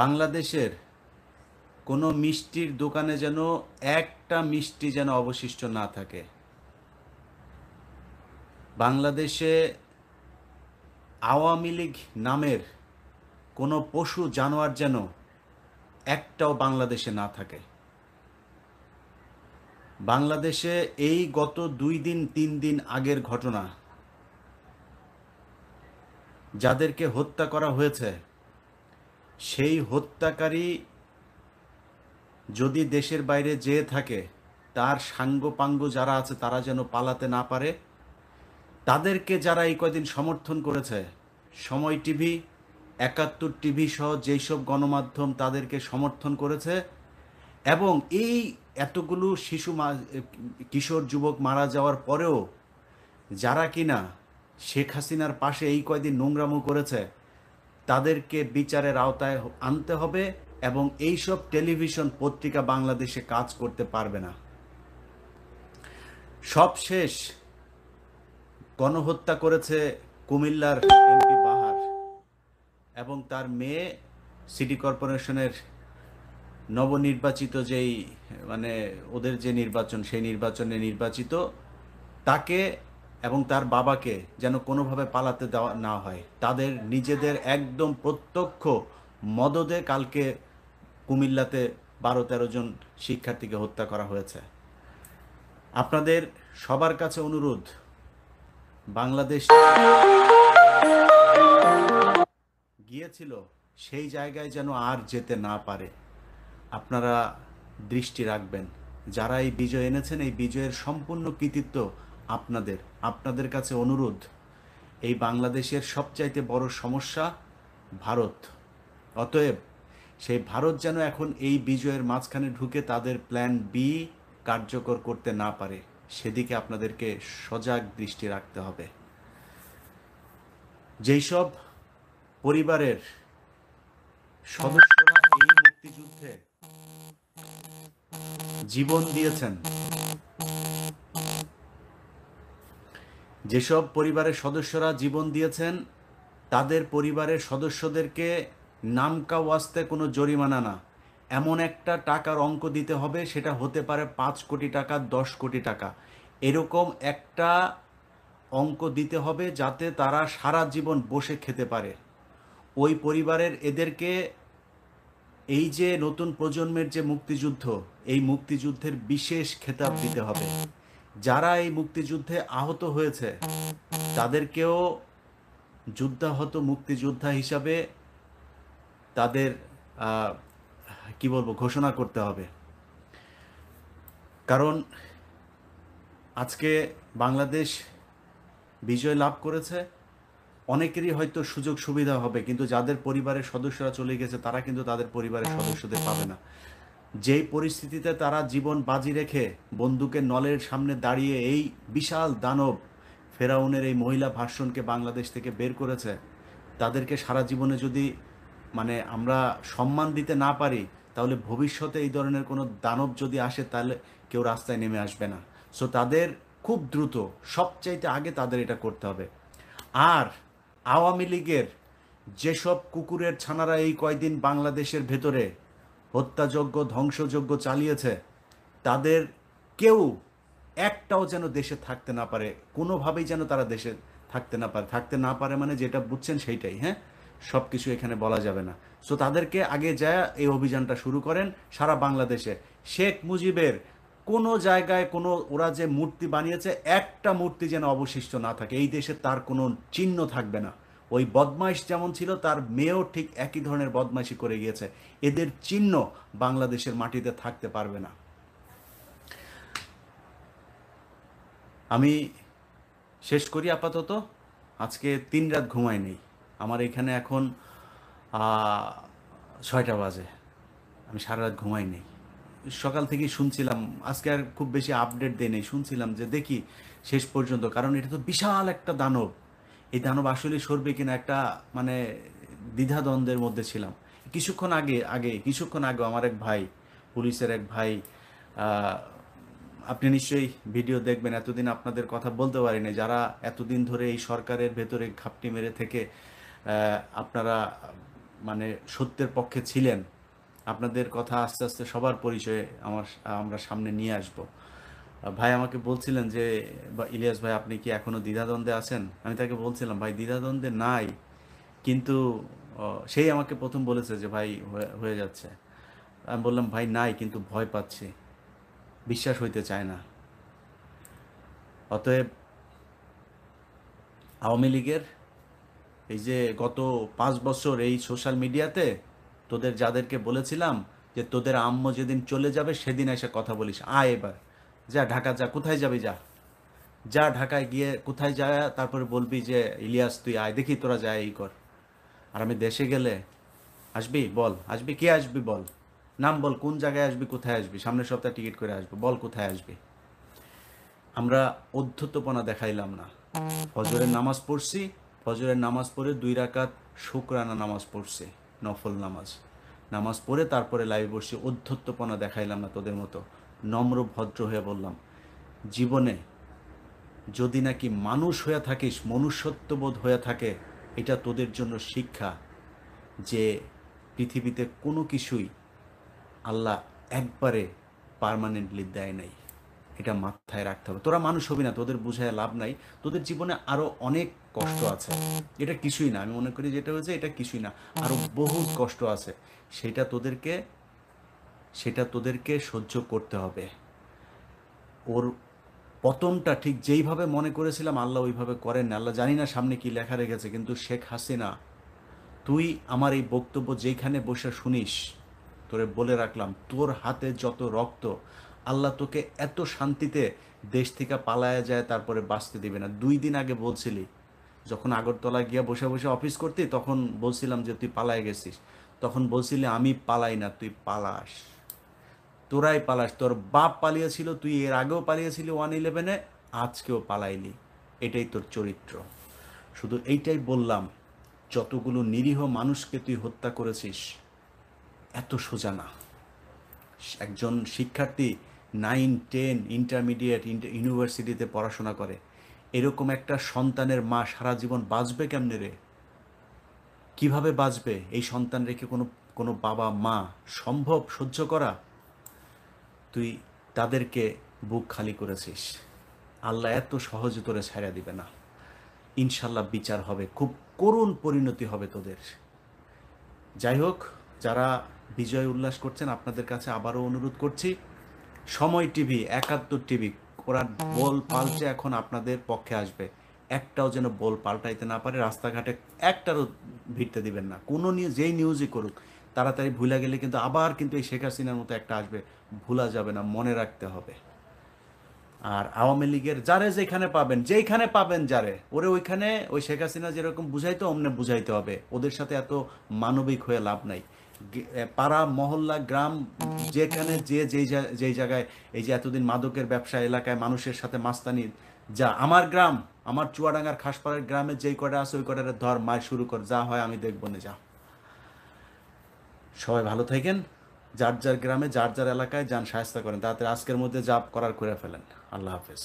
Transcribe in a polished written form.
বাংলাদেশের কোনো মিষ্টির দোকানে যেন একটা মিষ্টি যেন অবশিষ্ট না থাকে। বাংলাদেশে আওয়ামী লীগ নামের কোনো পশু জানোয়ার যেন একটাও বাংলাদেশে না থাকে। বাংলাদেশে এই গত 2 দিন 3 দিন আগের ঘটনা, যাদেরকে হত্যা করা হয়েছে সেই হত্যাকারী যদি দেশের বাইরে যেয়ে থাকে, তার সাঙ্গপাঙ্গ যারা আছে তারা যেন পালাতে না পারে। তাদেরকে যারা এই কয়দিন সমর্থন করেছে, সময় টিভি, 71 টিভি সহ যেসব গণমাধ্যম তাদেরকে সমর্থন করেছে, এবং এই এতগুলো কিশোর যুবক মারা যাওয়ার পরেও যারা কিনা শেখ হাসিনার পাশে এই কয়দিন নোংরামো করেছে, তাদেরকে বিচারের আওতায় আনতে হবে। এবং এইসব টেলিভিশন পত্রিকা বাংলাদেশে কাজ করতে পারবে না। সবশেষ গণহত্যা করেছে কুমিল্লার এমপি বাহার এবং তার মেয়ে সিটি কর্পোরেশনের নবনির্বাচিত যেই ওদের যে নির্বাচন, সেই নির্বাচনে নির্বাচিত তাকে এবং তার বাবাকে যেন কোনোভাবে পালাতে দেওয়া না হয়। তাদের নিজেদের একদম প্রত্যক্ষ মদদে কালকে কুমিল্লাতে 12-13 জন শিক্ষার্থীকে হত্যা করা হয়েছে। আপনাদের সবার কাছে অনুরোধ, বাংলাদেশ গিয়েছিল সেই জায়গায় যেন আর যেতে না পারে। আপনারা দৃষ্টি রাখবেন। যারা এই বিজয় এনেছেন, এই বিজয়ের সম্পূর্ণ কৃতিত্ব আপনাদের কাছে অনুরোধ, এই বাংলাদেশের সবচাইতে বড় সমস্যা ভারত। অতএব সেই ভারত যেন এখন এই বিজয়ের মাঝখানে ঢুকে তাদের প্ল্যান বি কার্যকর করতে না পারে, সেদিকে আপনাদেরকে সজাগ দৃষ্টি রাখতে হবে। যেই সব পরিবারের সদস্যরা এই মুক্তিযুদ্ধে জীবন দিয়েছেন, যেসব পরিবারের সদস্যরা জীবন দিয়েছেন, তাদের পরিবারের সদস্যদেরকে নামকা ওয়াস্তে কোনো জরিমানা না, এমন একটা টাকার অঙ্ক দিতে হবে, সেটা হতে পারে 5 কোটি টাকা, 10 কোটি টাকা, এরকম একটা অঙ্ক দিতে হবে যাতে তারা সারা জীবন বসে খেতে পারে। ওই পরিবারের এদেরকে এই যে নতুন প্রজন্মের যে মুক্তিযুদ্ধ, এই মুক্তিযুদ্ধের বিশেষ খেতাব দিতে হবে। যারা এই মুক্তিযুদ্ধে আহত হয়েছে তাদেরকেও যুদ্ধাহত মুক্তিযোদ্ধা হিসাবে তাদের ঘোষণা করতে হবে। কারণ আজকে বাংলাদেশ বিজয় লাভ করেছে, অনেকেরই হয়তো সুযোগ সুবিধা হবে, কিন্তু যাদের পরিবারের সদস্যরা চলে গেছে তারা কিন্তু তাদের পরিবারের সদস্যদের পাবে না। যেই পরিস্থিতিতে তারা জীবন বাজি রেখে বন্দুকের নলের সামনে দাঁড়িয়ে এই বিশাল দানব ফেরাউনের এই মহিলা ভার্সনকে বাংলাদেশ থেকে বের করেছে, তাদেরকে সারা জীবনে যদি আমরা সম্মান দিতে না পারি, তাহলে ভবিষ্যতে এই ধরনের কোনো দানব যদি আসে তাহলে কেউ রাস্তায় নেমে আসবে না। সো তাদের খুব দ্রুত, সবচাইতে আগে তাদের এটা করতে হবে। আর আওয়ামী লীগের যেসব কুকুরের ছানারা এই কয়দিন বাংলাদেশের ভেতরে হত্যাযজ্ঞ, ধ্বংসযজ্ঞ চালিয়েছে, তাদের কেউ একটাও যেন দেশে থাকতে না পারে, কোনোভাবেই যেন তারা দেশে থাকতে না পারে মানে যেটা বুঝছেন সেইটাই। হ্যাঁ, সব কিছু এখানে বলা যাবে না। সো তাদেরকে আগে যায় এই অভিযানটা শুরু করেন সারা বাংলাদেশে। শেখ মুজিবের কোনো জায়গায় কোনো ওরা যে মূর্তি বানিয়েছে, একটা মূর্তি যেন অবশিষ্ট না থাকে, এই দেশে তার কোনো চিহ্ন থাকবে না। ওই বদমাইশ যেমন ছিল, তার মেয়েও ঠিক একই ধরনের বদমাইশি করে গিয়েছে, এদের চিহ্ন বাংলাদেশের মাটিতে থাকতে পারবে না। আমি শেষ করি আপাতত। আজকে 3 রাত ঘুমাই নেই। আমার এখানে এখন 6টা বাজে, আমি সারা রাত ঘুমাই নেই। সকাল থেকেই শুনছিলাম, আজকে আর খুব বেশি আপডেট দেয় নেই, শুনছিলাম যে দেখি শেষ পর্যন্ত, কারণ এটা তো বিশাল একটা দানব। এই দানব আসলে সরবে কিনা একটা দ্বিধাদ্বন্দ্বের মধ্যে ছিলাম। কিছুক্ষণ আগে আমার এক ভাই, পুলিশের এক ভাই, আপনি নিশ্চয়ই ভিডিও দেখবেন, এতদিন আপনাদের কথা বলতে পারিনি, যারা এতদিন ধরে এই সরকারের ভেতরে ঘাপটি মেরে থেকে আপনারা মানে সত্যের পক্ষে ছিলেন, আপনাদের কথা আস্তে আস্তে সবার পরিচয়ে আমরা সামনে নিয়ে আসব। ভাই আমাকে বলছিলেন যে, বা ইলিয়াস ভাই আপনি কি এখনো দ্বিধাদ্বন্দ্বে আছেন? আমি তাকে বলছিলাম ভাই দ্বিধাদ্বন্দ্বে নাই, কিন্তু সেই আমাকে প্রথম বলেছে যে ভাই হয়ে যাচ্ছে। আমি বললাম ভাই নাই, কিন্তু ভয় পাচ্ছি, বিশ্বাস হইতে চায় না। অতএব আওয়ামী লীগের এই যে গত 5 বছর এই সোশ্যাল মিডিয়াতে তোদের যাদেরকে বলেছিলাম যে তোদের আম্মু যেদিন চলে যাবে সেদিন এসে কথা বলিস, আয় এবার যা ঢাকা যা, কোথায় যাবি যা, যা ঢাকায় গিয়ে কোথায় যায় তারপরে বলবি যে ইলিয়াস তুই আয় দেখি তোরা যায় এই কর। আর আমি দেশে গেলে আসবি বল, আসবি কে আসবি বল, নাম বল, কোন জায়গায় আসবি, কোথায় আসবি, সামনের সপ্তাহে টিকিট করে আসবো, বল কোথায় আসবি। আমরা অধ্যত্বপনা দেখাইলাম না। ফজরের নামাজ পড়ছি, ফজরের নামাজ পড়ে 2 রাকাত শুকরানা নামাজ পড়ছি, নফল নামাজ, নামাজ পড়ে তারপরে লাইভে বসছি। অধ্যত্বপনা দেখাইলাম না তোদের মতো, নম্র ভদ্র হয়ে বললাম জীবনে যদি নাকি মানুষ হয়ে থাকিস, মনুষ্যত্ববোধ হয়ে থাকে, এটা তোদের জন্য শিক্ষা যে পৃথিবীতে কোনো কিছুই আল্লাহ একবারে পার্মানেন্টলি দেয় নাই, এটা মাথায় রাখতে হবে। তোরা মানুষ হবি না, তোদের বুঝায় লাভ নাই, তোদের জীবনে আরো অনেক কষ্ট আছে, এটা কিছুই না। আমি মনে করি যেটা হয়েছে এটা কিছুই না, আরো বহু কষ্ট আছে, সেটা তোদেরকে সহ্য করতে হবে। ওর পতনটা ঠিক যেইভাবে মনে করেছিলাম আল্লাহ ওইভাবে করেন না। আল্লাহ জানি না সামনে কি লেখা রেখেছে, কিন্তু শেখ হাসিনা, তুই আমার এই বক্তব্য যেখানে বসে শুনিস, তোরে বলে রাখলাম তোর হাতে যত রক্ত, আল্লাহ তোকে এত শান্তিতে দেশ থেকে পালায়া যায় তারপরে বাঁচতে দিবে না। 2 দিন আগে বলছিলি, যখন আগরতলা গিয়া বসে বসে অফিস করতি তখন বলছিলাম যে তুই পালায় গেছিস, তখন বলছিলি আমি পালাই না, তুই পালাস, তোরাই পালাস, তোর বাপ পালিয়েছিল, তুই এর আগেও পালিয়েছিলি 1/11-এ, আজকেও পালাইলি, এটাই তোর চরিত্র। শুধু এইটাই বললাম, যতগুলো নিরীহ মানুষকে তুই হত্যা করেছিস এত সোজা না। একজন শিক্ষার্থী 9, 10 ইন্টারমিডিয়েট ইউনিভার্সিটিতে পড়াশোনা করে, এরকম একটা সন্তানের মা সারা জীবন বাঁচবে কেমনে রে? কিভাবে বাঁচবে? এই সন্তান রেখে কোনো কোনো বাবা মা সম্ভব সহ্য করা? তুই তাদেরকে বুক খালি করেছিস, আল্লাহ এত সহজে তোরে ছাড়া দিবে না। ইনশাল্লাহ বিচার হবে, খুব করুণ পরিণতি হবে তোদের। যাই হোক, যারা বিজয় উল্লাস করছেন আপনাদের কাছে আবারও অনুরোধ করছি, সময় টিভি, 71 টিভি, ওরা বল পাল্টে এখন আপনাদের পক্ষে আসবে, একটাও যেন বল পাল্টাইতে না পারে, রাস্তাঘাটে একটারও ভিড়তে দিবেন না। কোনো নিউজ যেই নিউজই করুক তাড়াতাড়ি ভুলে গেলে কিন্তু আবার কিন্তু এই শেখ হাসিনার মতো একটা আসবে, ভুলা যাবে না, মনে রাখতে হবে। আর আওয়ামী লীগের যারে যেইখানে পাবেন যারে, ওরে ওইখানে ওই শেখ হাসিনা যেরকম বুঝাইতো অমনে বুঝাইতে হবে, ওদের সাথে এত মানবিক হয়ে লাভ নাই। পাড়া মহল্লা গ্রাম যেখানে যেই জায়গায় এই যে এতদিন মাদকের ব্যবসা এলাকায় মানুষের সাথে মাস্তানি, যা আমার গ্রাম, আমার চুয়াডাঙ্গার খাসপাড়ার গ্রামে যেই কটা আছে ওই কটারে ধর মার শুরু কর, যা হয় আমি দেখবো না, যা। সবাই ভালো থাকেন, যার যার গ্রামে যার যার এলাকায় যান, শায়েস্তা করেন, তাড়াতাড়ি আজকের মধ্যে যা করার করে ফেলেন। আল্লাহ হাফেজ।